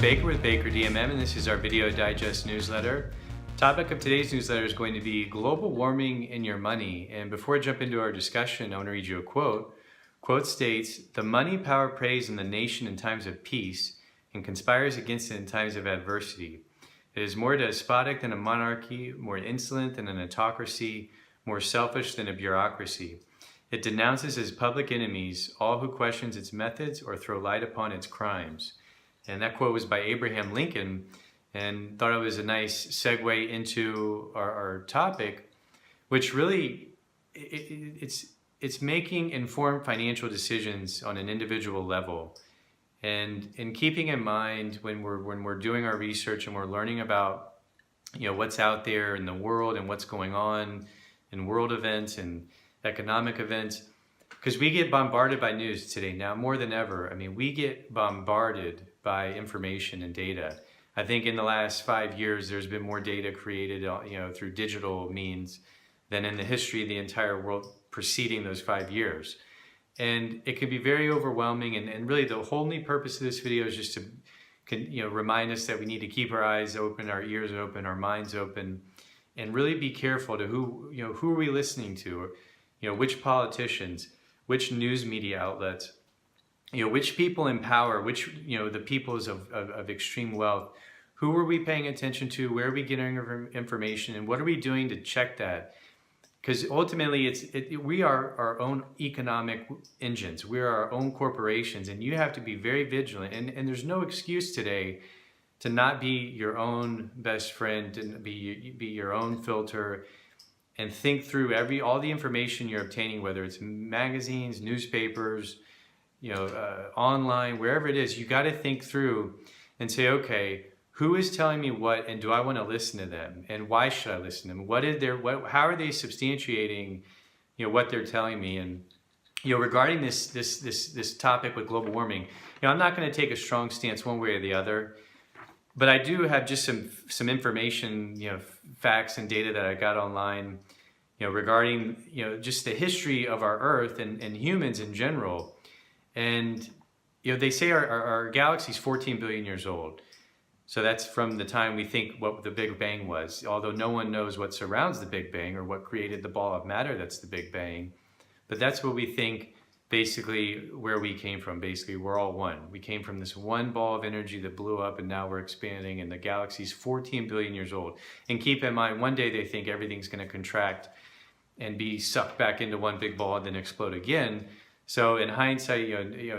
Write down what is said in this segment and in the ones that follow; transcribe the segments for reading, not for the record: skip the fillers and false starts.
Baker with Baker DMM, and this is our video digest newsletter. Topic of today's newsletter is going to be global warming and your money. And before I jump into our discussion, I want to read you a quote. Quote states, "The money power preys on the nation in times of peace and conspires against it in times of adversity. It is more despotic than a monarchy, more insolent than an autocracy, more selfish than a bureaucracy. It denounces as public enemies all who questions its methods or throw light upon its crimes." And that quote was by Abraham Lincoln, and thought it was a nice segue into our topic, which really, it's making informed financial decisions on an individual level. And in keeping in mind when we're doing our research and we're learning about what's out there in the world and what's going on in world events and economic events, because we get bombarded by news today now more than ever. I mean, we get bombarded by information and data. I think in the last 5 years, there's been more data created, through digital means than in the history of the entire world preceding those 5 years. And it can be very overwhelming. And really the only purpose of this video is just to remind us that we need to keep our eyes open, our ears open, our minds open, and really be careful to who are we listening to, which politicians, which news media outlets, which people in power, which, the peoples of extreme wealth, who are we paying attention to, where are we getting our information, and what are we doing to check that? Because ultimately, we are our own economic engines. We are our own corporations, and you have to be very vigilant. And there's no excuse today to not be your own best friend, and be your own filter, and think through all the information you're obtaining, whether it's magazines, newspapers, online, wherever it is. You got to think through and say, okay, who is telling me what, and do I want to listen to them, and why should I listen to them? How are they substantiating, what they're telling me? And regarding this topic with global warming, I'm not going to take a strong stance one way or the other, but I do have just some information, facts and data that I got online, regarding just the history of our Earth and humans in general. And they say our galaxy is 14 billion years old. So that's from the time we think what the Big Bang was, although no one knows what surrounds the Big Bang or what created the ball of matter that's the Big Bang. But that's what we think, basically, where we came from. Basically, we're all one. We came from this one ball of energy that blew up, and now we're expanding, and the galaxy's 14 billion years old. And keep in mind, one day they think everything's going to contract and be sucked back into one big ball and then explode again. So in hindsight,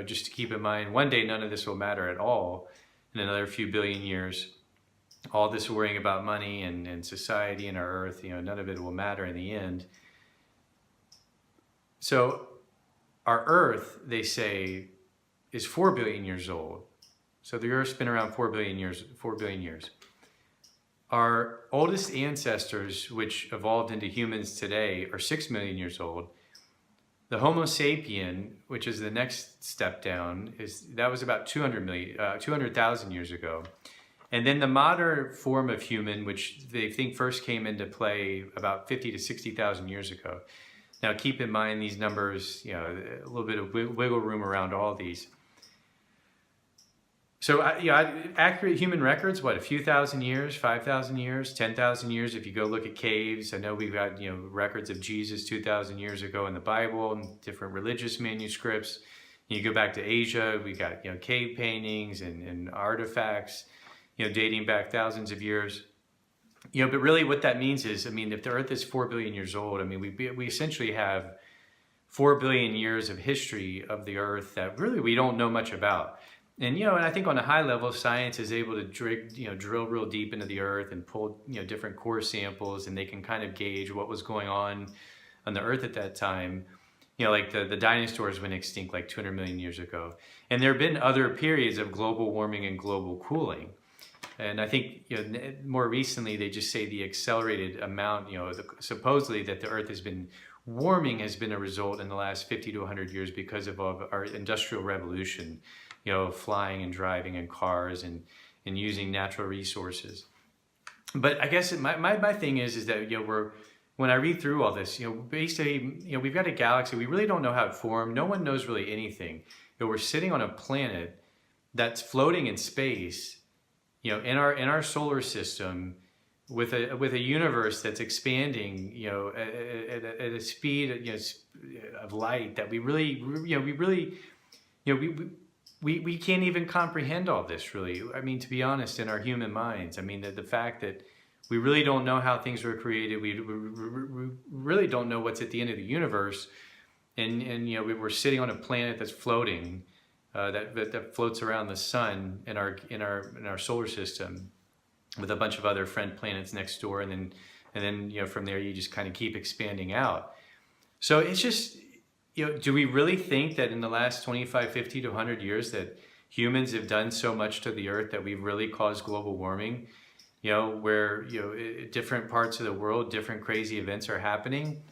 just to keep in mind, one day none of this will matter at all. In another few billion years, all this worrying about money and society and our Earth, none of it will matter in the end. So our Earth, they say, is 4 billion years old. So the Earth's been around 4 billion years. Our oldest ancestors, which evolved into humans today, are 6 million years old. The Homo sapien, which is the next step down, that was about 200,000 years ago. And then the modern form of human, which they think first came into play about 50 to 60,000 years ago. Now keep in mind these numbers, a little bit of wiggle room around all these. So accurate human records, what, a few thousand years, 5,000 years, 10,000 years? If you go look at caves, I know we've got records of Jesus 2,000 years ago in the Bible and different religious manuscripts. You go back to Asia, we got cave paintings and artifacts, dating back thousands of years. But really what that means is, if the Earth is 4 billion years old, we essentially have 4 billion years of history of the Earth that really we don't know much about. And and I think on a high level, science is able to drill real deep into the Earth and pull different core samples, and they can kind of gauge what was going on the Earth at that time. Like the dinosaurs went extinct like 200 million years ago, and there have been other periods of global warming and global cooling. And I think more recently they just say the accelerated amount, supposedly that the Earth has been warming has been a result in the last 50 to 100 years because of our industrial revolution. Flying and driving in cars and using natural resources. But I guess my thing is that when I read through all this, basically, we've got a galaxy. We really don't know how it formed. No one knows really anything. We're sitting on a planet that's floating in space, in our solar system, with a universe that's expanding, at a speed, of light, that we really, we can't even comprehend all this, really. I mean, to be honest, in our human minds, I mean, the fact that we really don't know how things were created, we really don't know what's at the end of the universe, and we're sitting on a planet that's floating, that floats around the sun in our solar system, with a bunch of other friend planets next door, and then from there you just kind of keep expanding out. So it's just, do we really think that in the last 25, 50 to 100 years that humans have done so much to the earth that we've really caused global warming? Where different parts of the world, different crazy events are happening.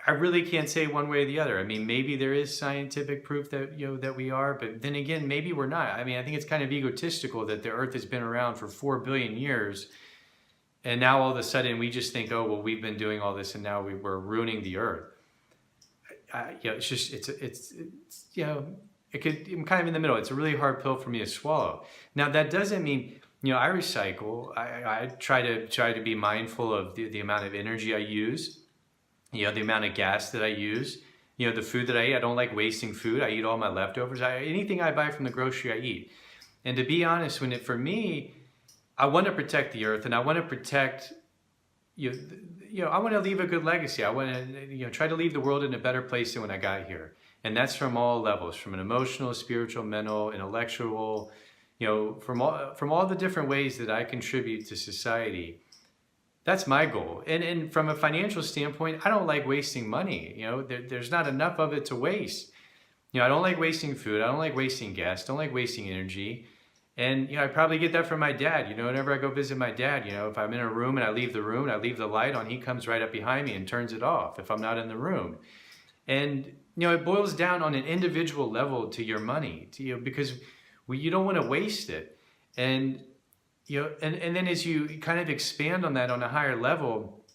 I really can't say one way or the other. I mean, maybe there is scientific proof that that we are, but then again, maybe we're not. I mean, I think it's kind of egotistical that the Earth has been around for 4 billion years, and now all of a sudden we just think, oh well, we've been doing all this, and now we're ruining the Earth. It's just I'm kind of in the middle. It's a really hard pill for me to swallow. Now that doesn't mean I recycle. I try to be mindful of the amount of energy I use. The amount of gas that I use, the food that I eat. I don't like wasting food. I eat all my leftovers. Anything I buy from the grocery, I eat. And to be honest, for me, I want to protect the earth, and I want to protect, I want to leave a good legacy. I want to, try to leave the world in a better place than when I got here. And that's from all levels, from an emotional, spiritual, mental, intellectual, from all the different ways that I contribute to society. That's my goal. And from a financial standpoint, I don't like wasting money. There's not enough of it to waste. I don't like wasting food. I don't like wasting gas. Don't like wasting energy. And I probably get that from my dad. Whenever I go visit my dad, if I'm in a room and I leave the room and I leave the light on, he comes right up behind me and turns it off if I'm not in the room. And it boils down on an individual level to your money, because you don't want to waste it. And and then as you kind of expand on that on a higher level,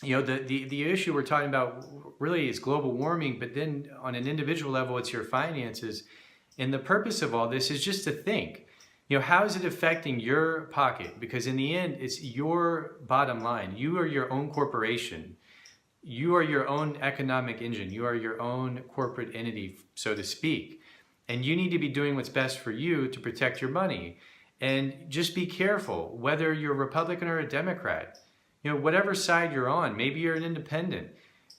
the issue we're talking about really is global warming, but then on an individual level, it's your finances. And the purpose of all this is just to think, how is it affecting your pocket? Because in the end, it's your bottom line. You are your own corporation. You are your own economic engine. You are your own corporate entity, so to speak. And you need to be doing what's best for you to protect your money. And just be careful, whether you're a Republican or a Democrat, whatever side you're on. Maybe you're an independent,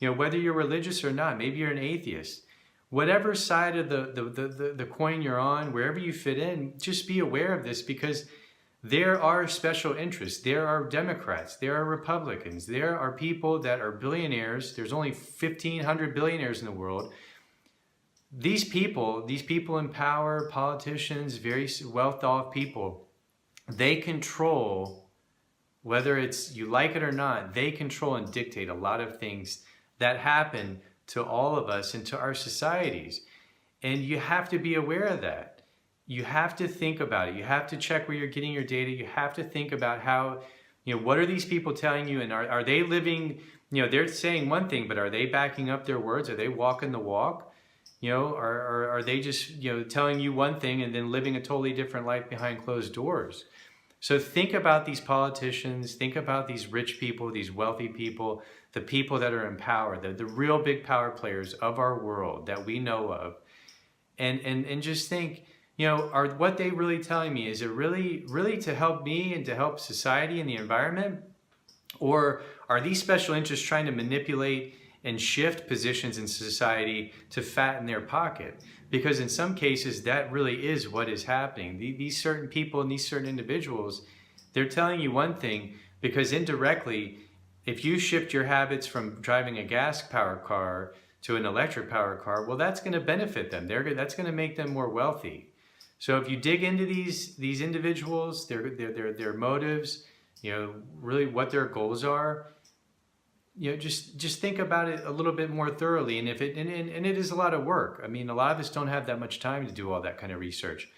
whether you're religious or not. Maybe you're an atheist. Whatever side of the coin you're on, wherever you fit in, just be aware of this, because there are special interests. There are Democrats. There are Republicans. There are people that are billionaires. There's only 1,500 billionaires in the world. These people in power, politicians, very well-thought people, they control, whether it's you like it or not, they control and dictate a lot of things that happen to all of us and to our societies. And you have to be aware of that. You have to think about it. You have to check where you're getting your data. You have to think about how, what are these people telling you? And are they living, they're saying one thing, but are they backing up their words? Are they walking the walk? Are they just, telling you one thing and then living a totally different life behind closed doors? So think about these politicians, think about these rich people, these wealthy people, the people that are in power, the real big power players of our world that we know of. And just think, are what they really telling me, is it really to help me and to help society and the environment? Or are these special interests trying to manipulate and shift positions in society to fatten their pocket? Because in some cases, that really is what is happening. These certain people and these certain individuals, they're telling you one thing, because indirectly, if you shift your habits from driving a gas-powered car to an electric-powered car, well, that's going to benefit them. That's going to make them more wealthy. So if you dig into these individuals, their motives, really what their goals are, just think about it a little bit more thoroughly. And and it is a lot of work. I mean, a lot of us don't have that much time to do all that kind of research.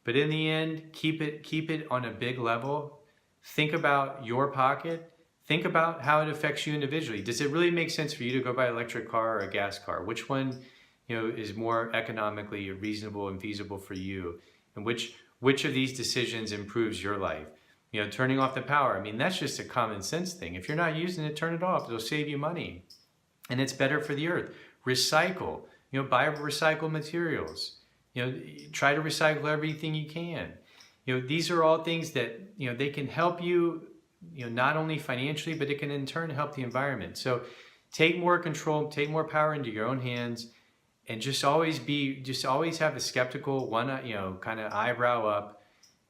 But in the end, keep it on a big level. Think about your pocket. Think about how it affects you individually. Does it really make sense for you to go buy an electric car or a gas car? Which one, is more economically reasonable and feasible for you? And which which of these decisions improves your life. You know, turning off the power, I mean, that's just a common sense thing. If you're not using it, turn it off. It'll save you money. And it's better for the earth. Recycle, you know, buy recycled materials. You know, try to recycle everything you can. You know, these are all things that, you know, they can help you, you know, not only financially, but it can in turn help the environment. So take more control, take more power into your own hands, and just always have a skeptical one, you know, kind of eyebrow up.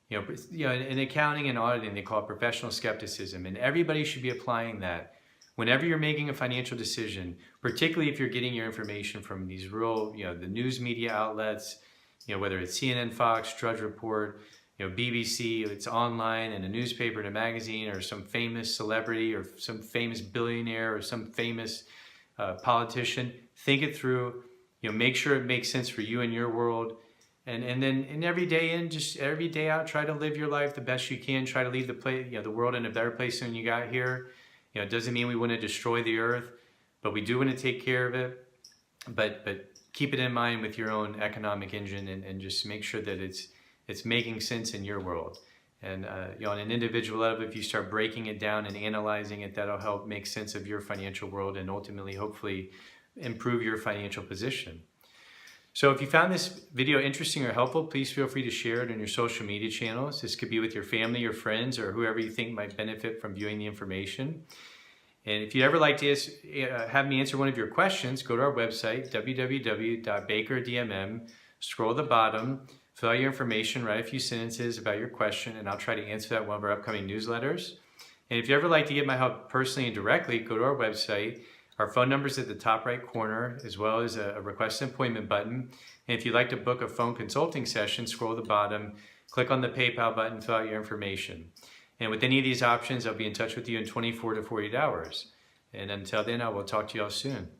You know, in accounting and auditing, they call it professional skepticism, and everybody should be applying that whenever you're making a financial decision, particularly if you're getting your information from these real, you know, the news media outlets, you know, whether it's CNN, Fox, Drudge Report, you know, BBC, it's online, in a newspaper, in a magazine, or some famous celebrity, or some famous billionaire, or some famous politician. Think it through. You know, make sure it makes sense for you and your world. And then every day in, just every day out, try to live your life the best you can. Try to leave the world in a better place than you got here. You know, it doesn't mean we want to destroy the earth, but we do want to take care of it. But keep it in mind with your own economic engine, and just make sure that it's making sense in your world. And you know, on an individual level, if you start breaking it down and analyzing it, that'll help make sense of your financial world and ultimately, hopefully, improve your financial position. So if you found this video interesting or helpful, please feel free to share it on your social media channels. This could be with your family, your friends, or whoever you think might benefit from viewing the information. And if you'd ever like to have me answer one of your questions, go to our website, www.bakerdmm, scroll to the bottom, fill out your information, write a few sentences about your question, and I'll try to answer that in one of our upcoming newsletters. And if you ever like to get my help personally and directly, go to our website. Our phone number is at the top right corner, as well as a request an appointment button. And if you'd like to book a phone consulting session, scroll to the bottom, click on the PayPal button, fill out your information. And with any of these options, I'll be in touch with you in 24 to 48 hours. And until then, I will talk to you all soon.